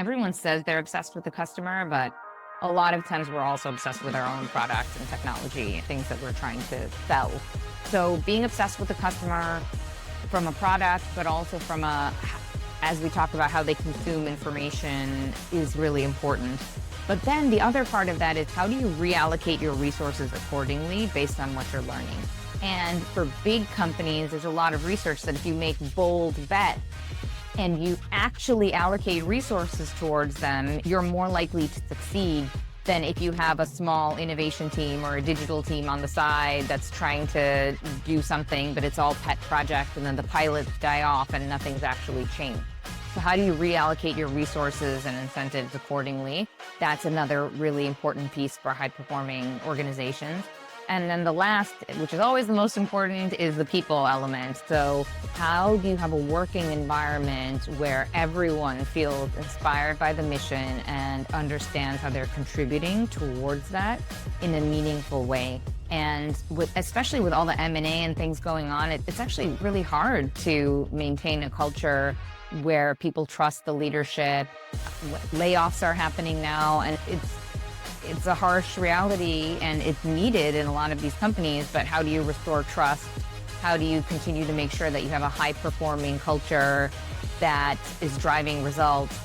everyone says they're obsessed with the customer, but a lot of times we're also obsessed with our own product and technology and things that we're trying to sell. So being obsessed with the customer from a product, but also from as we talk about how they consume information is really important. But then the other part of that is how do you reallocate your resources accordingly based on what you're learning? And for big companies, there's a lot of research that if you make bold bets and you actually allocate resources towards them, you're more likely to succeed than if you have a small innovation team or a digital team on the side that's trying to do something, but it's all pet projects and then the pilots die off and nothing's actually changed. So how do you reallocate your resources and incentives accordingly? That's another really important piece for high-performing organizations. And then the last, which is always the most important, is the people element. So how do you have a working environment where everyone feels inspired by the mission and understands how they're contributing towards that in a meaningful way? And especially with all the M&A and things going on, it's actually really hard to maintain a culture where people trust the leadership. Layoffs are happening now, and it's a harsh reality and it's needed in a lot of these companies, but how do you restore trust? How do you continue to make sure that you have a high-performing culture that is driving results